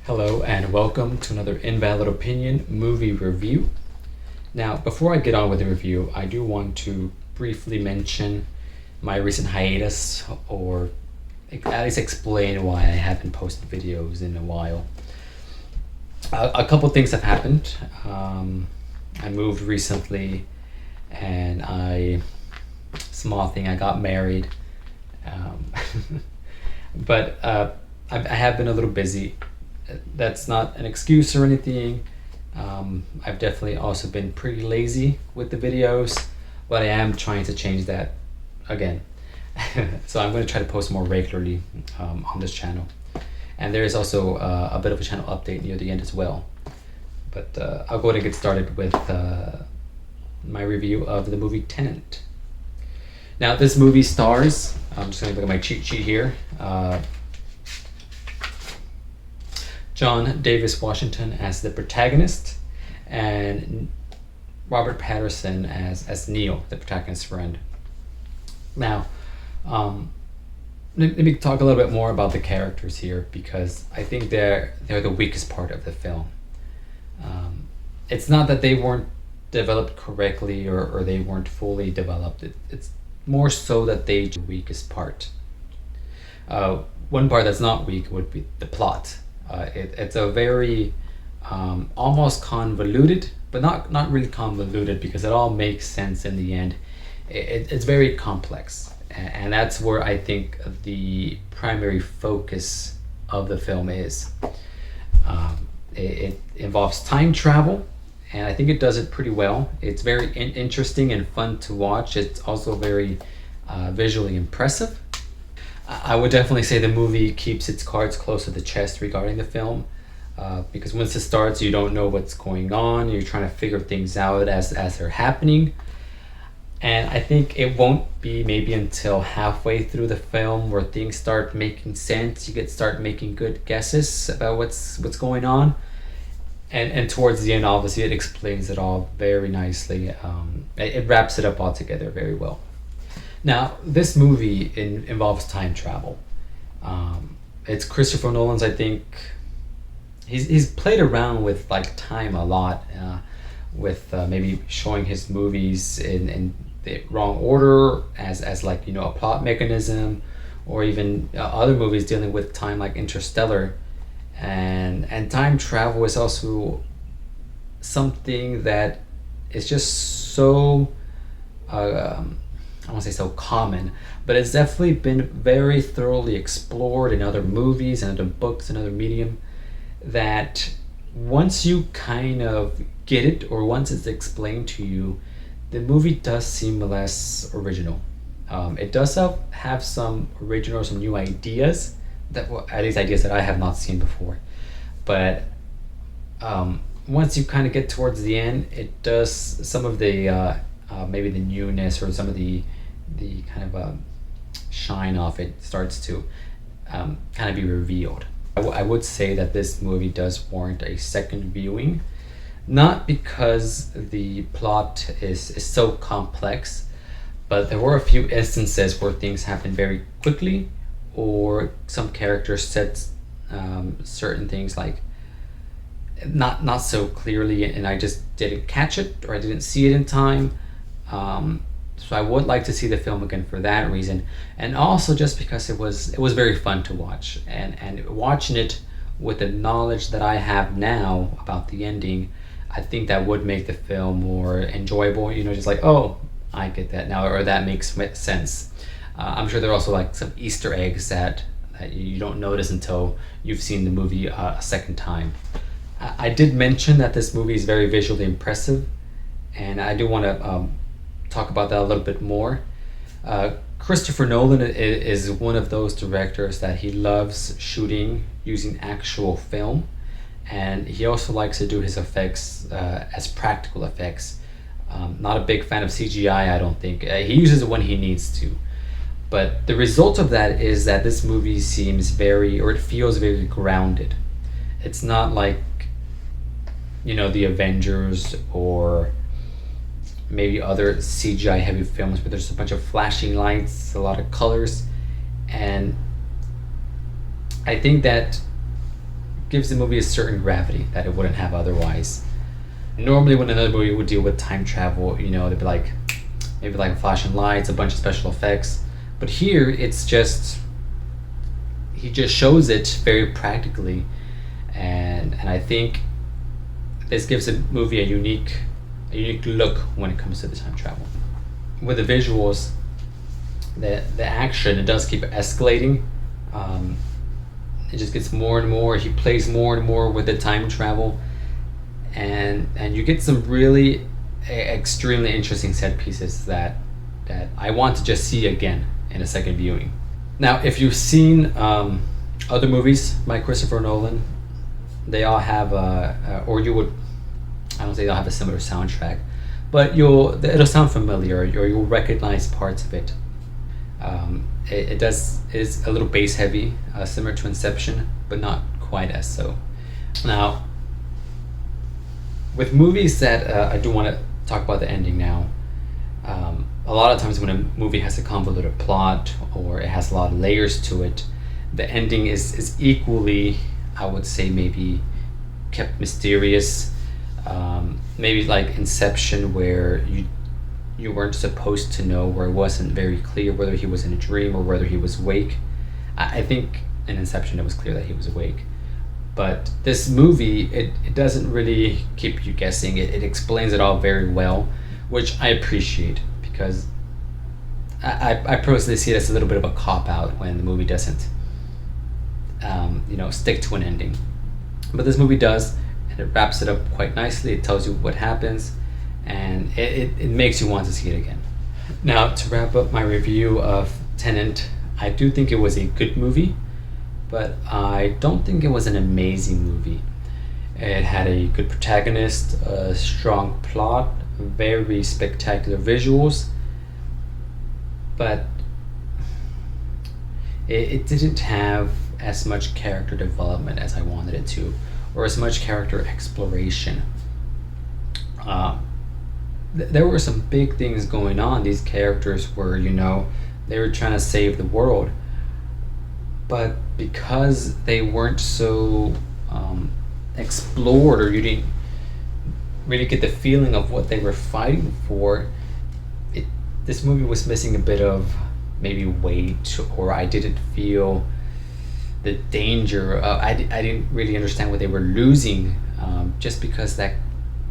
Hello and welcome to another Invalid Opinion movie review. Now, before I get on with the review, I do want to briefly mention my recent hiatus, or at least explain why I haven't posted videos in a while. A couple things have happened. I moved recently, and small thing, I got married. Um, but I have been a little busy. That's not an excuse or anything. I've definitely also been pretty lazy with the videos, but I am trying to change that again. So I'm going to try to post more regularly on this channel. And there is also a bit of a channel update near the end as well. But I'll go ahead and get started with my review of the movie Tenet. Now, this movie stars, I'm just going to look at my cheat sheet here, John Davis Washington as the protagonist, and Robert Patterson as Neil, the protagonist's friend. Now, let me talk a little bit more about the characters here, because I think they're the weakest part of the film. It's not that they weren't developed correctly or they weren't fully developed. It's more so that they're the weakest part. One part that's not weak would be the plot. It's a very almost convoluted, but not really convoluted, because it all makes sense in the end. It's very complex, and that's where I think the primary focus of the film is. It involves time travel, and I think it does it pretty well. It's very interesting and fun to watch. It's also very visually impressive. I would definitely say the movie keeps its cards close to the chest regarding the film, because once it starts, you don't know what's going on. You're trying to figure things out as they're happening. And I think it won't be maybe until halfway through the film where things start making sense. You start making good guesses about what's going on. And towards the end, obviously, it explains it all very nicely. It wraps it up all together very well. Now, this movie involves time travel. It's Christopher Nolan's, I think. He's played around with like time a lot, with maybe showing his movies in the wrong order as like, a plot mechanism, or even other movies dealing with time like Interstellar. And time travel is also something that is just so I won't say so common, but it's definitely been very thoroughly explored in other movies and other books and other medium, that once you kind of get it, or once it's explained to you, the movie does seem less original. It does have some original, some new ideas, at least ideas that I have not seen before. But once you kind of get towards the end, it does some of the maybe the newness, or some of the kind of shine off it starts to kind of be revealed. I would say that this movie does warrant a second viewing, not because the plot is so complex, but there were a few instances where things happen very quickly, or some characters said certain things like not so clearly, and I just didn't catch it, or I didn't see it in time. So I would like to see the film again for that reason, and also just because it was very fun to watch, and watching it with the knowledge that I have now about the ending, I think that would make the film more enjoyable. Just like, oh, I get that now, or that makes sense. I'm sure there are also like some Easter eggs that you don't notice until you've seen the movie a second time. I did mention that this movie is very visually impressive, and I do want to talk about that a little bit more. Christopher Nolan is one of those directors that he loves shooting using actual film, and he also likes to do his effects as practical effects. Not a big fan of CGI, I don't think. He uses it when he needs to. But the result of that is that this movie it feels very grounded. It's not like, the Avengers, or maybe other CGI heavy films where there's a bunch of flashing lights, a lot of colors. And I think that gives the movie a certain gravity that it wouldn't have otherwise. Normally, when another movie would deal with time travel, they'd be like, maybe like flashing lights, a bunch of special effects. But here, it's just he just shows it very practically, and I think this gives the movie a unique look when it comes to the time travel. With the visuals, the action, it does keep escalating. It just gets more and more. He plays more and more with the time travel, and you get some really extremely interesting set pieces that I want to just see again in a second viewing. Now, if you've seen other movies by Christopher Nolan, they all have or you would, I don't say they'll have a similar soundtrack, but it'll sound familiar, or you'll recognize parts of it. It is a little bass heavy, similar to Inception, but not quite as so. Now, with movies that I do want to talk about the ending now. A lot of times when a movie has a convoluted plot or it has a lot of layers to it, the ending is equally, I would say, maybe kept mysterious. Maybe like Inception, where you weren't supposed to know, where it wasn't very clear whether he was in a dream or whether he was awake. I think in Inception it was clear that he was awake. But this movie, it doesn't really keep you guessing. It explains it all very well, which I appreciate, because I personally see it as a little bit of a cop-out when the movie doesn't stick to an ending. But this movie does, and it wraps it up quite nicely. It tells you what happens, and it makes you want to see it again. Now, to wrap up my review of Tenet, I do think it was a good movie, but I don't think it was an amazing movie. It had a good protagonist, a strong plot, very spectacular visuals, but it didn't have as much character development as I wanted it to, or as much character exploration. There were some big things going on. These characters were, they were trying to save the world, but because they weren't so explored, or you didn't really get the feeling of what they were fighting for, this movie was missing a bit of maybe weight, or I didn't feel the danger. I didn't really understand what they were losing, just because that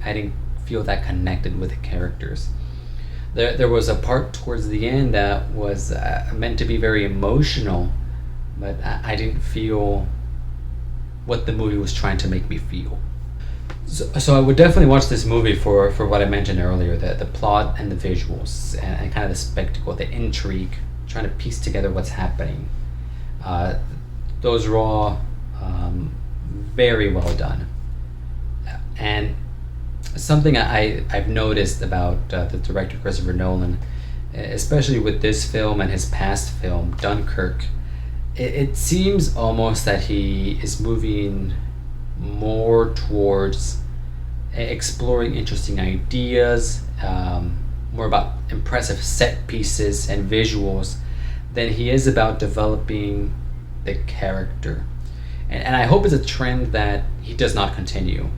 I didn't feel that connected with the characters. There was a part towards the end that was meant to be very emotional, but I didn't feel what the movie was trying to make me feel. So I would definitely watch this movie for what I mentioned earlier, the plot and the visuals, and kind of the spectacle, the intrigue, trying to piece together what's happening. Those are all very well done. And something I've noticed about the director Christopher Nolan, especially with this film and his past film, Dunkirk, it seems almost that he is moving more towards exploring interesting ideas, more about impressive set pieces and visuals, than he is about developing the character. And I hope it's a trend that he does not continue.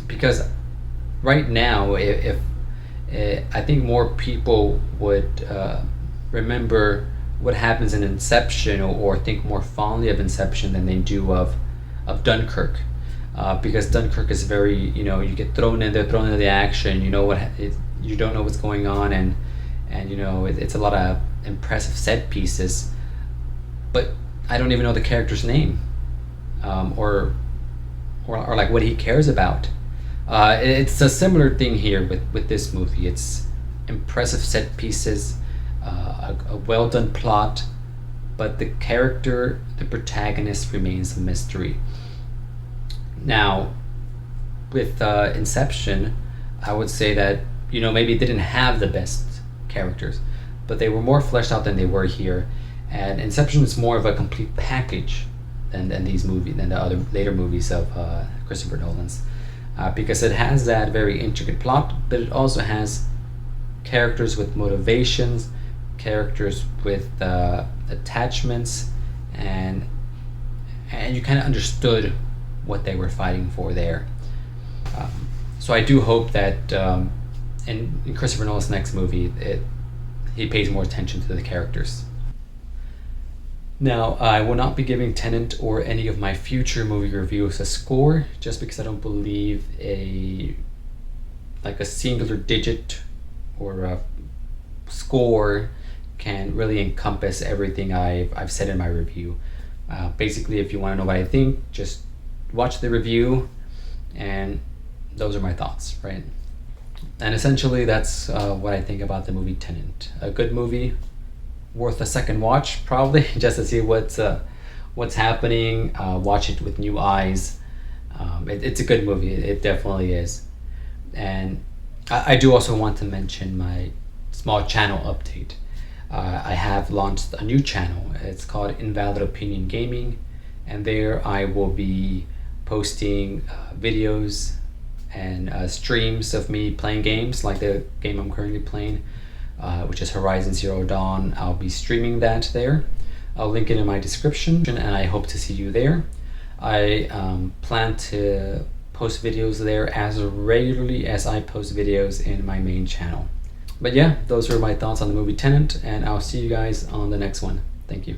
Because right now, if I think more people would remember what happens in Inception, or think more fondly of Inception than they do of Dunkirk, because Dunkirk is very, you get thrown into the action. You don't know what's going on, and it's a lot of impressive set pieces, but I don't even know the character's name, or like what he cares about. It's a similar thing here with this movie. It's impressive set pieces, a well done plot, but the character, the protagonist, remains a mystery. Now, with Inception, I would say that maybe it didn't have the best characters, but they were more fleshed out than they were here. And Inception is more of a complete package than the other later movies of Christopher Nolan's, because it has that very intricate plot, but it also has characters with motivations, characters with attachments, and and you kind of understood what they were fighting for there. So I do hope that in Christopher Nolan's next movie, he pays more attention to the characters. Now, I will not be giving Tenet or any of my future movie reviews a score, just because I don't believe a singular digit or a score can really encompass everything I've said in my review. Basically, if you want to know what I think, just watch the review, and those are my thoughts, right? And essentially, that's what I think about the movie Tenet. A good movie, worth a second watch, probably, just to see what's happening. Watch it with new eyes. It's a good movie. It definitely is. And I do also want to mention my small channel update. I have launched a new channel. It's called Invalid Opinion Gaming, and there I will be posting videos and streams of me playing games, like the game I'm currently playing, which is Horizon Zero Dawn. I'll be streaming that there. I'll link it in my description, and I hope to see you there. I plan to post videos there as regularly as I post videos in my main channel. But yeah, those are my thoughts on the movie Tenet, and I'll see you guys on the next one. Thank you.